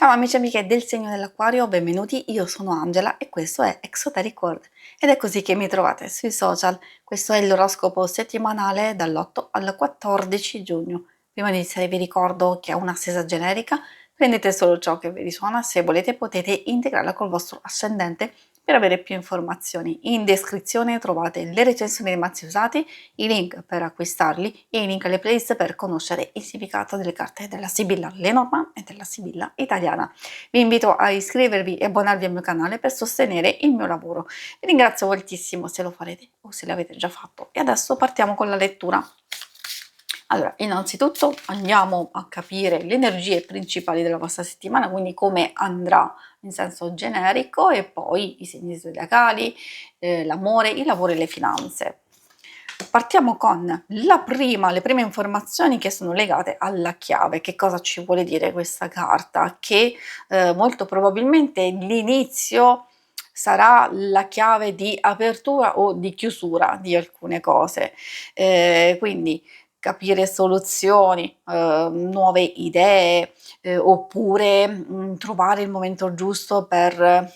Ciao amici e amiche del segno dell'Acquario, benvenuti, io sono Angela e questo è Exoteric World ed è così che mi trovate sui social. Questo è l'oroscopo settimanale dall'8 al 14 giugno. Prima di iniziare vi ricordo che è una stesa generica, prendete solo ciò che vi risuona, se volete potete integrarla col vostro ascendente per avere più informazioni. In descrizione trovate le recensioni dei mazzi usati, i link per acquistarli e i link alle playlist per conoscere il significato delle carte della Sibilla Lenormand e della Sibilla italiana. Vi invito a iscrivervi e abbonarvi al mio canale per sostenere il mio lavoro. Vi ringrazio moltissimo se lo farete o se l'avete già fatto. E adesso partiamo con la lettura. Allora, innanzitutto andiamo a capire le energie principali della vostra settimana, quindi come andrà in senso generico, e poi i segni zodiacali, l'amore, il lavoro e le finanze. Partiamo con le prime informazioni che sono legate alla chiave. Che cosa ci vuole dire questa carta? Che molto probabilmente l'inizio sarà la chiave di apertura o di chiusura di alcune cose, quindi capire soluzioni, nuove idee, oppure trovare il momento giusto per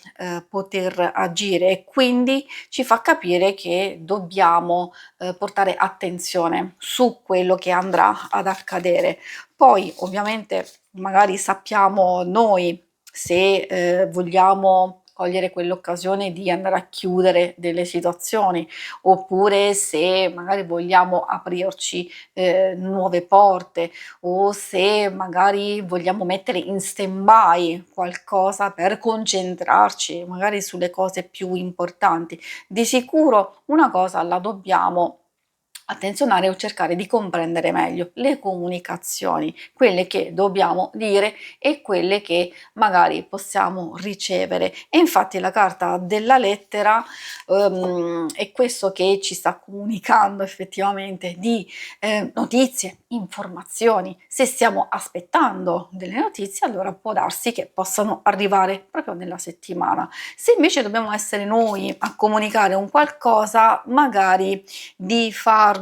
poter agire, e quindi ci fa capire che dobbiamo portare attenzione su quello che andrà ad accadere. Poi ovviamente magari sappiamo noi se vogliamo cogliere quell'occasione di andare a chiudere delle situazioni, oppure se magari vogliamo aprirci nuove porte, o se magari vogliamo mettere in stand-by qualcosa per concentrarci magari sulle cose più importanti. Di sicuro una cosa la dobbiamo attenzionare o cercare di comprendere meglio: le comunicazioni, quelle che dobbiamo dire e quelle che magari possiamo ricevere. E infatti la carta della lettera è questo che ci sta comunicando effettivamente di notizie, informazioni. Se stiamo aspettando delle notizie, allora può darsi che possano arrivare proprio nella settimana. Se invece dobbiamo essere noi a comunicare un qualcosa, magari di farlo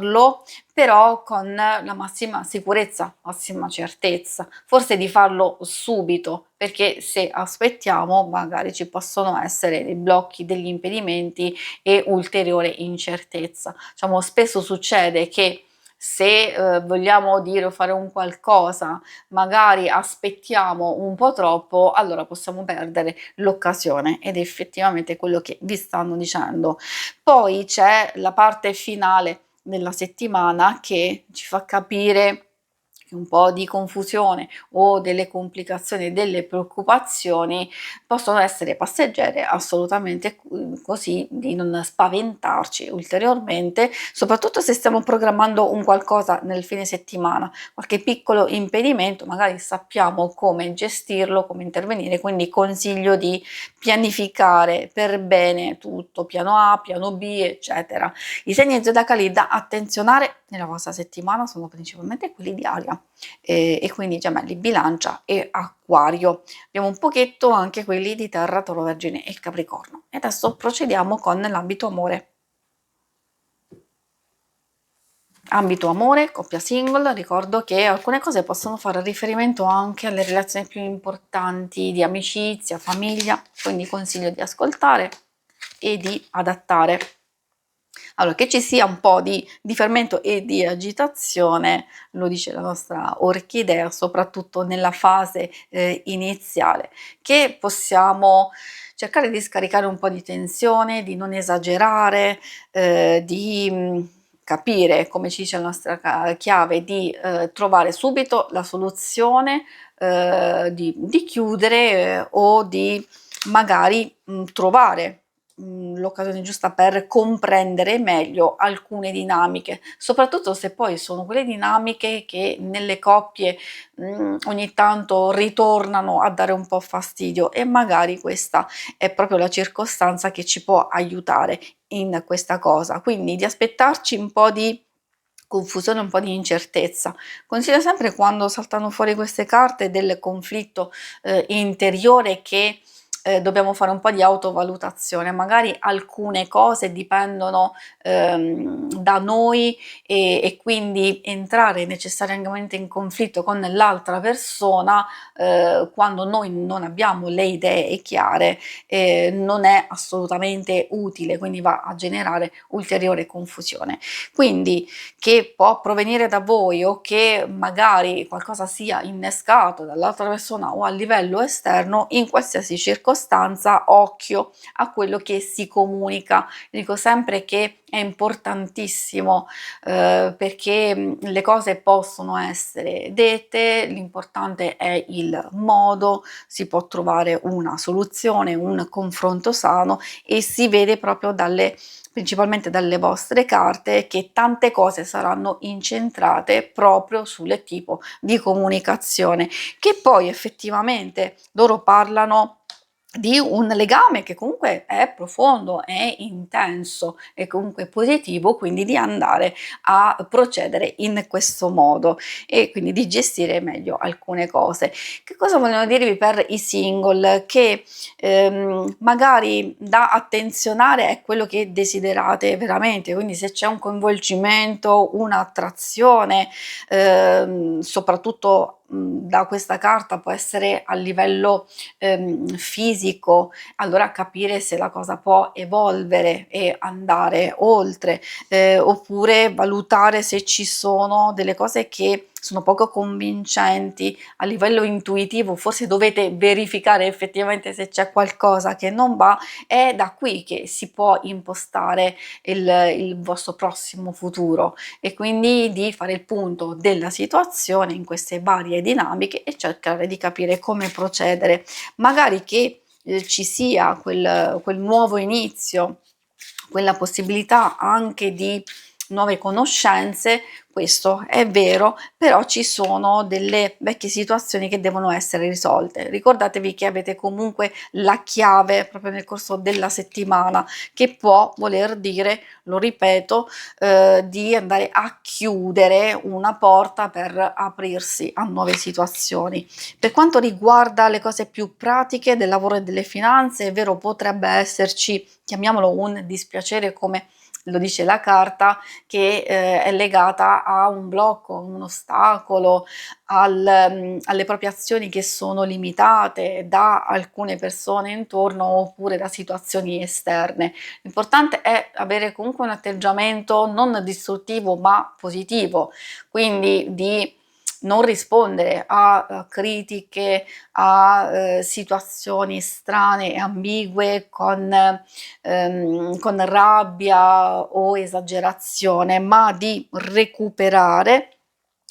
però con la massima sicurezza, massima certezza, forse di farlo subito, perché se aspettiamo magari ci possono essere dei blocchi, degli impedimenti e ulteriore incertezza. Diciamo, spesso succede che se vogliamo dire o fare un qualcosa, magari aspettiamo un po' troppo, allora possiamo perdere l'occasione, ed è effettivamente quello che vi stanno dicendo. Poi c'è la parte finale della settimana che ci fa capire che un po' di confusione o delle complicazioni, delle preoccupazioni possono essere passeggere, assolutamente, così di non spaventarci ulteriormente, soprattutto se stiamo programmando un qualcosa nel fine settimana, qualche piccolo impedimento, magari sappiamo come gestirlo, come intervenire, quindi consiglio di pianificare per bene tutto, piano A, piano B, eccetera. I segni zodiacali da attenzionare nella vostra settimana sono principalmente quelli di aria, e quindi Gemelli, Bilancia e Acquario. Abbiamo un pochetto anche quelli di Terra, Toro, Vergine e Capricorno. E adesso procediamo con l'ambito amore. Ambito amore, coppia single, ricordo che alcune cose possono fare riferimento anche alle relazioni più importanti di amicizia, famiglia, quindi consiglio di ascoltare e di adattare. Allora, che ci sia un po' di fermento e di agitazione, lo dice la nostra orchidea, soprattutto nella fase iniziale, che possiamo cercare di scaricare un po' di tensione, di non esagerare, di capire, come ci dice la nostra chiave, di trovare subito la soluzione, di chiudere, o di magari trovare l'occasione giusta per comprendere meglio alcune dinamiche, soprattutto se poi sono quelle dinamiche che nelle coppie ogni tanto ritornano a dare un po' fastidio, e magari questa è proprio la circostanza che ci può aiutare in questa cosa, quindi di aspettarci un po' di confusione, un po' di incertezza. Consiglio sempre, quando saltano fuori queste carte, del conflitto interiore che dobbiamo fare un po' di autovalutazione, magari alcune cose dipendono da noi e quindi entrare necessariamente in conflitto con l'altra persona quando noi non abbiamo le idee chiare non è assolutamente utile, quindi va a generare ulteriore confusione. Quindi che può provenire da voi o che magari qualcosa sia innescato dall'altra persona o a livello esterno, in qualsiasi circostanza occhio a quello che si comunica. Dico sempre che è importantissimo perché le cose possono essere dette, l'importante è il modo, si può trovare una soluzione, un confronto sano e si vede proprio principalmente dalle vostre carte che tante cose saranno incentrate proprio sul tipo di comunicazione che poi effettivamente loro parlano di un legame che comunque è profondo, è intenso e comunque positivo, quindi di andare a procedere in questo modo e quindi di gestire meglio alcune cose. Che cosa vogliono dirvi per i single? Che magari da attenzionare è quello che desiderate veramente, quindi se c'è un coinvolgimento, un'attrazione, soprattutto da questa carta può essere a livello fisico, allora capire se la cosa può evolvere e andare oltre, oppure valutare se ci sono delle cose che sono poco convincenti a livello intuitivo, forse dovete verificare effettivamente se c'è qualcosa che non va, è da qui che si può impostare il vostro prossimo futuro e quindi di fare il punto della situazione in queste varie dinamiche e cercare di capire come procedere. Magari che ci sia quel nuovo inizio, quella possibilità anche di nuove conoscenze, questo è vero, però ci sono delle vecchie situazioni che devono essere risolte. Ricordatevi che avete comunque la chiave proprio nel corso della settimana, che può voler dire, lo ripeto, di andare a chiudere una porta per aprirsi a nuove situazioni. Per quanto riguarda le cose più pratiche del lavoro e delle finanze, è vero, potrebbe esserci, chiamiamolo un dispiacere come lo dice la carta, che è legata a un blocco, un ostacolo, alle proprie azioni che sono limitate da alcune persone intorno oppure da situazioni esterne. L'importante è avere comunque un atteggiamento non distruttivo ma positivo, quindi di non rispondere a critiche, a situazioni strane e ambigue con rabbia o esagerazione, ma di recuperare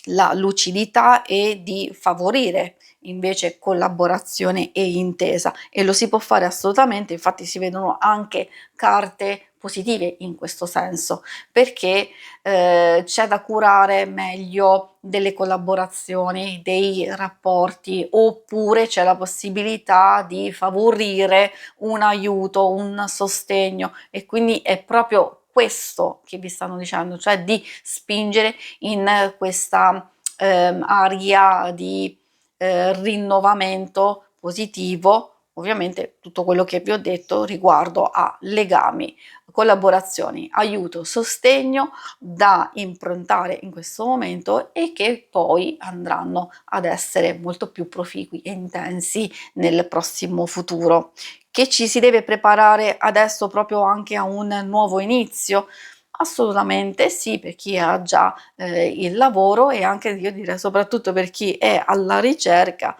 la lucidità e di favorire invece collaborazione e intesa e lo si può fare assolutamente, infatti si vedono anche carte positive in questo senso, perché c'è da curare meglio delle collaborazioni, dei rapporti, oppure c'è la possibilità di favorire un aiuto, un sostegno e quindi è proprio questo che vi stanno dicendo, cioè di spingere in questa aria di rinnovamento positivo, ovviamente tutto quello che vi ho detto riguardo a legami, collaborazioni, aiuto, sostegno da improntare in questo momento e che poi andranno ad essere molto più proficui e intensi nel prossimo futuro. Che ci si deve preparare adesso proprio anche a un nuovo inizio? Assolutamente sì, per chi ha già il lavoro e anche io direi soprattutto per chi è alla ricerca,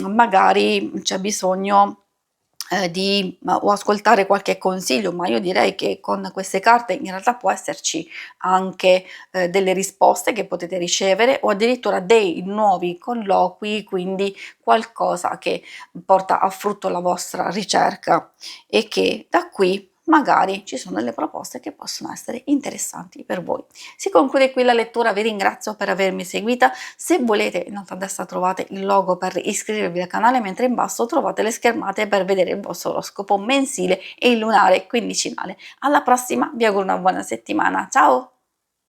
magari c'è bisogno o ascoltare qualche consiglio, ma io direi che con queste carte in realtà può esserci anche delle risposte che potete ricevere o addirittura dei nuovi colloqui, quindi qualcosa che porta a frutto la vostra ricerca e che da qui magari ci sono delle proposte che possono essere interessanti per voi. Si conclude qui la lettura, vi ringrazio per avermi seguita. Se volete, in alto a destra trovate il logo per iscrivervi al canale, mentre in basso trovate le schermate per vedere il vostro oroscopo mensile e il lunare quindicinale. Alla prossima, vi auguro una buona settimana, ciao!